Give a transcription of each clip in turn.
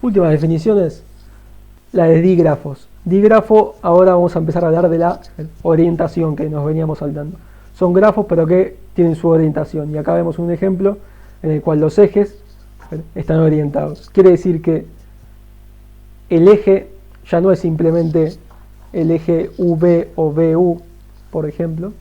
Últimas definiciones, la de dígrafos. Dígrafo, ahora vamos a empezar a hablar de la orientación que nos veníamos saltando. Son grafos pero que tienen su orientación. Y acá vemos un ejemplo en el cual los ejes están orientados. Quiere decir que el eje ya no es simplemente el eje UV o VU, por ejemplo.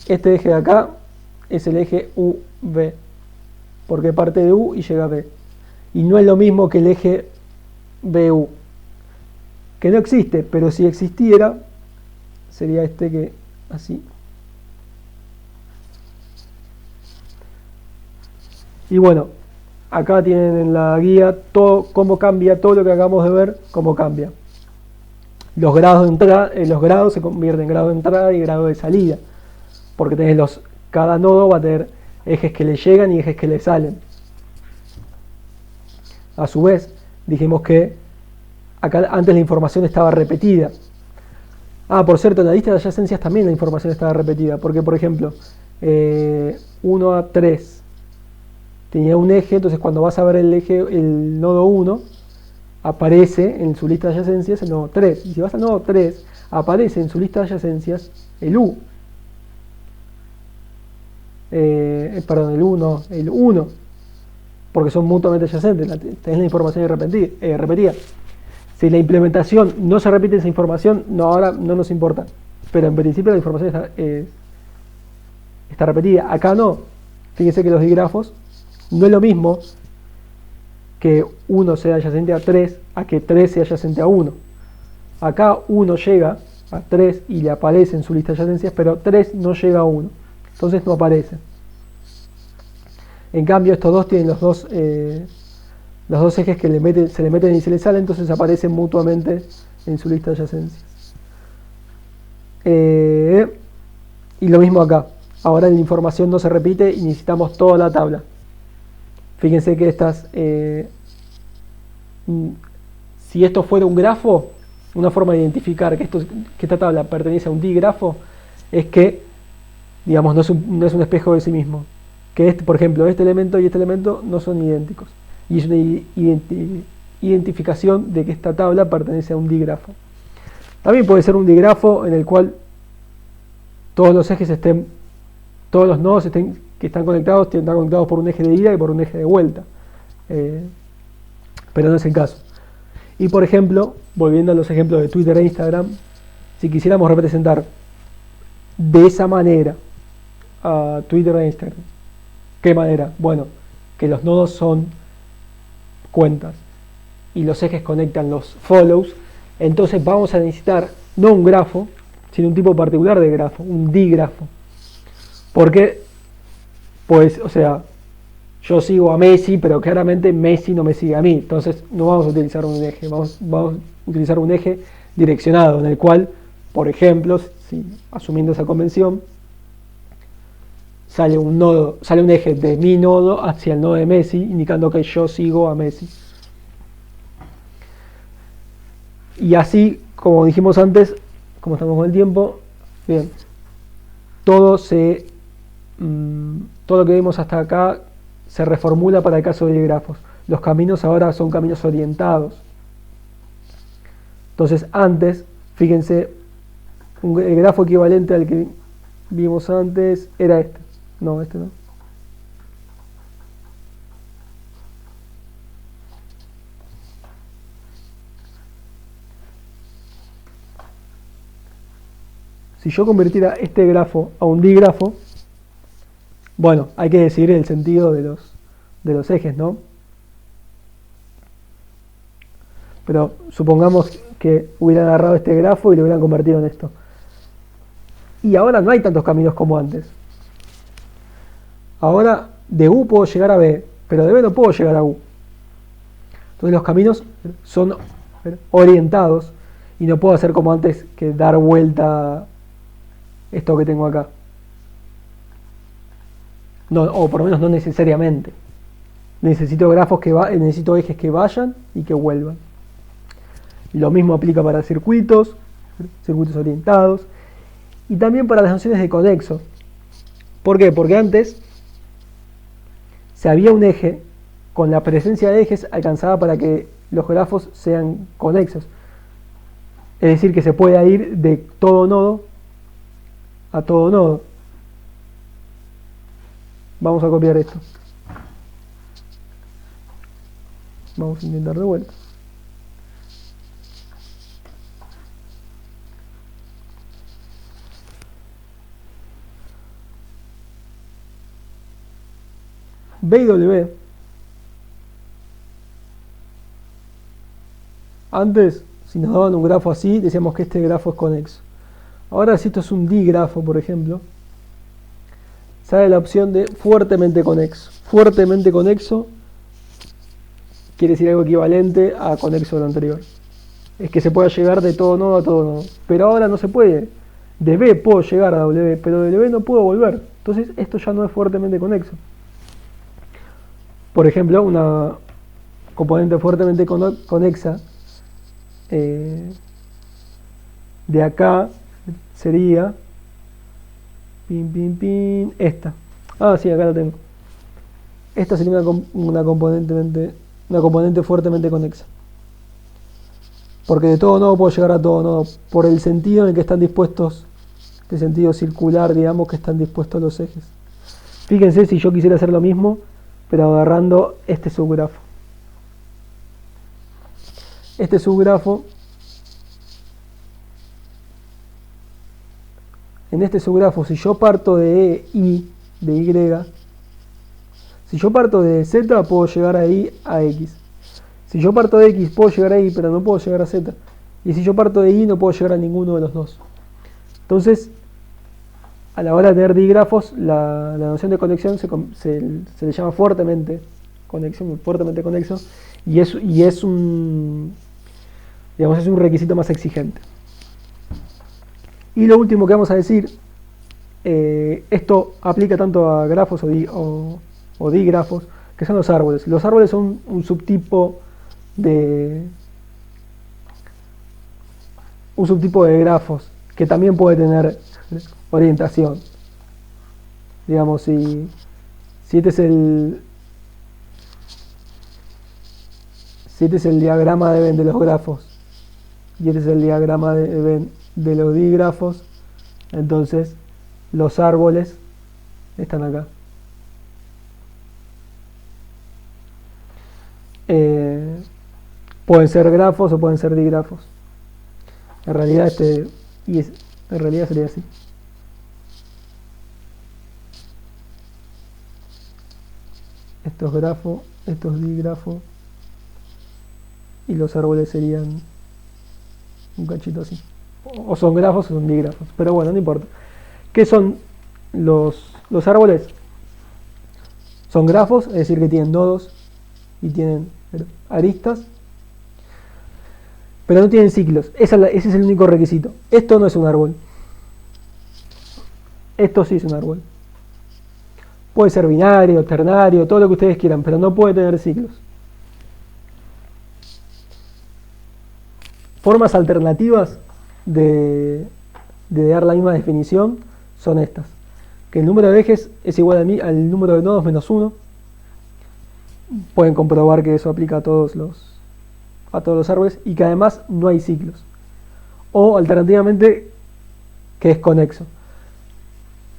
Este eje de acá es el eje UV, porque parte de U y llega a B. Y no es lo mismo que el eje BU, que no existe, pero si existiera, sería este que así. Y bueno, acá tienen en la guía todo, cómo cambia todo lo que acabamos de ver, cómo cambia. Los grados de entrada, los grados se convierten en grado de entrada y grado de salida, porque tenés cada nodo va a tener ejes que le llegan y ejes que le salen. A su vez, dijimos que acá antes la información estaba repetida. Por cierto, en la lista de adyacencias también la información estaba repetida, porque por ejemplo, 1 a 3 tenía un eje, entonces cuando vas a ver el nodo 1, aparece en su lista de adyacencias el nodo 3. Y si vas al nodo 3, aparece en su lista de adyacencias el U. Perdón, el 1, porque son mutuamente adyacentes, tenés la información repetida. Si la implementación no se repite esa información, ahora no nos importa, pero en principio la información está repetida. Acá no. Fíjense que los dígrafos no es lo mismo que 1 sea adyacente a 3 a que 3 sea adyacente a 1. Acá 1 llega a 3 y le aparece en su lista de adyacencias, pero 3 no llega a 1. Entonces no aparece. En cambio estos dos tienen los dos ejes que se le meten y se le salen, entonces aparecen mutuamente en su lista de adyacencias. Y lo mismo acá. Ahora la información no se repite y necesitamos toda la tabla. Fíjense que si esto fuera un grafo, una forma de identificar que esta tabla pertenece a un dígrafo es que, digamos, no es un espejo de sí mismo. Que por ejemplo, este elemento y este elemento no son idénticos. Y es una identificación de que esta tabla pertenece a un dígrafo. También puede ser un dígrafo en el cual todos los ejes todos los nodos que están conectados por un eje de ida y por un eje de vuelta. Pero no es el caso. Y por ejemplo, volviendo a los ejemplos de Twitter e Instagram, si quisiéramos representar de esa manera a Twitter e Instagram, ¿qué manera? Bueno, que los nodos son cuentas y los ejes conectan los follows, entonces vamos a necesitar no un grafo, sino un tipo particular de grafo, un dígrafo. Porque, pues, o sea, yo sigo a Messi, pero claramente Messi no me sigue a mí, entonces no vamos a utilizar un eje, vamos a utilizar un eje direccionado, en el cual, por ejemplo, asumiendo esa convención, sale un eje de mi nodo hacia el nodo de Messi, indicando que yo sigo a Messi. Y así, como dijimos antes, como estamos con el tiempo, bien, todo lo que vimos hasta acá se reformula para el caso de grafos. Los caminos ahora son caminos orientados. Entonces antes, fíjense, el grafo equivalente al que vimos antes era este. No, este no. Si yo convirtiera este grafo a un dígrafo, bueno, hay que decidir el sentido de los ejes, ¿no? Pero supongamos que hubieran agarrado este grafo y lo hubieran convertido en esto. Y ahora no hay tantos caminos como antes. Ahora de U puedo llegar a B, pero de B no puedo llegar a U. Entonces los caminos son orientados y no puedo hacer como antes que dar vuelta esto que tengo acá. No, o por lo menos no necesariamente. Necesito necesito ejes que vayan y que vuelvan. Lo mismo aplica para circuitos orientados y también para las nociones de conexo. ¿Por qué? Porque antes si había un eje, con la presencia de ejes alcanzaba para que los grafos sean conexos. Es decir, que se puede ir de todo nodo a todo nodo. Vamos a copiar esto. Vamos a intentar de vuelta. B y W. Antes, si nos daban un grafo así, decíamos que este grafo es conexo. Ahora, si esto es un digrafo, por ejemplo, sale la opción de fuertemente conexo. Fuertemente conexo quiere decir algo equivalente a conexo de lo anterior. Es que se pueda llegar de todo nodo a todo nodo. Pero ahora no se puede. De B puedo llegar a W, pero de W no puedo volver. Entonces esto ya no es fuertemente conexo. Por ejemplo, una componente fuertemente conexa de acá sería esta. Ah, sí, acá la tengo. Esta sería una componente fuertemente conexa. Porque de todo nodo puedo llegar a todo nodo por el sentido en el que están dispuestos, este sentido circular, digamos, que están dispuestos los ejes. Fíjense si yo quisiera hacer lo mismo, pero agarrando este subgrafo. Este subgrafo, en este subgrafo, si yo parto de Y, de Y, si yo parto de Z, puedo llegar ahí a X. Si yo parto de X, puedo llegar a Y, pero no puedo llegar a Z. Y si yo parto de Y, no puedo llegar a ninguno de los dos. Entonces, a la hora de tener digrafos, la noción de conexión se le llama fuertemente conexo, y es un, digamos, es un requisito más exigente. Y lo último que vamos a decir, esto aplica tanto a grafos o digrafos, que son los árboles. Los árboles son un subtipo de grafos que también puede tener orientación. Digamos, si este es el diagrama de Venn de los grafos y este es el diagrama de Venn de los digrafos, entonces los árboles están acá. Pueden ser grafos o pueden ser digrafos. En realidad sería así. Esto es grafo, esto es digrafo, y los árboles serían un cachito así. O son grafos o son digrafos, pero bueno, no importa. ¿Qué son los árboles? Son grafos, es decir, que tienen nodos y tienen aristas, pero no tienen ciclos. Ese es el único requisito. Esto no es un árbol. Esto sí es un árbol. Puede ser binario, ternario, todo lo que ustedes quieran, pero no puede tener ciclos. Formas alternativas de dar la misma definición son estas. Que el número de ejes es igual al número de nodos menos 1. Pueden comprobar que eso aplica a todos los árboles y que además no hay ciclos. O alternativamente que es conexo.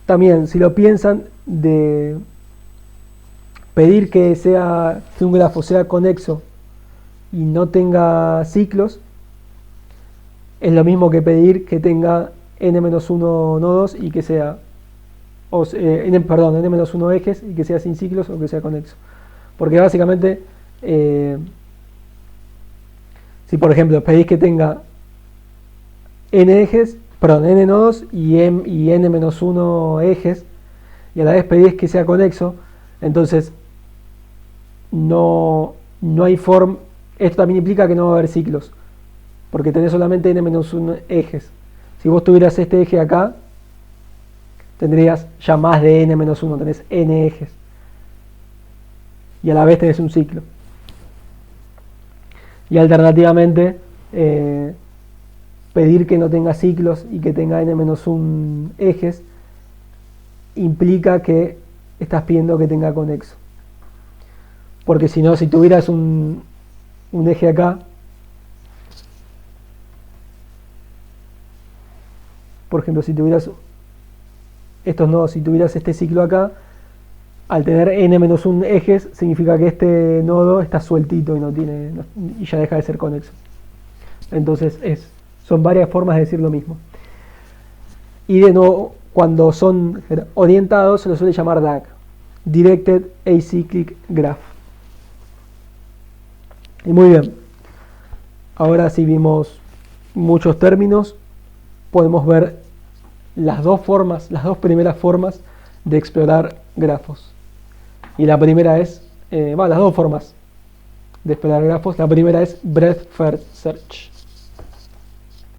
También, si lo piensan, de pedir que un grafo sea conexo y no tenga ciclos, es lo mismo que pedir que tenga n-1 nodos y que sea, n-1 ejes y que sea sin ciclos o que sea conexo. Porque básicamente, si por ejemplo pedís que tenga n nodos y n-1 ejes, y a la vez pedís que sea conexo, entonces no hay forma. Esto también implica que no va a haber ciclos, porque tenés solamente n-1 ejes. Si vos tuvieras este eje acá, tendrías ya más de n-1, tenés n ejes, y a la vez tenés un ciclo. Y alternativamente, pedir que no tenga ciclos y que tenga n-1 ejes implica que estás pidiendo que tenga conexo. Porque si no, si tuvieras un eje acá, por ejemplo, si tuvieras estos nodos, si tuvieras este ciclo acá, al tener n-1 ejes, significa que este nodo está sueltito y y ya deja de ser conexo. Entonces son varias formas de decir lo mismo. Y de nuevo, cuando son orientados, se lo suele llamar DAG, Directed Acyclic Graph. Y muy bien, ahora sí vimos muchos términos, podemos ver las dos primeras formas de explorar grafos. Y la primera es, las dos formas de explorar grafos, la primera es Breadth First Search.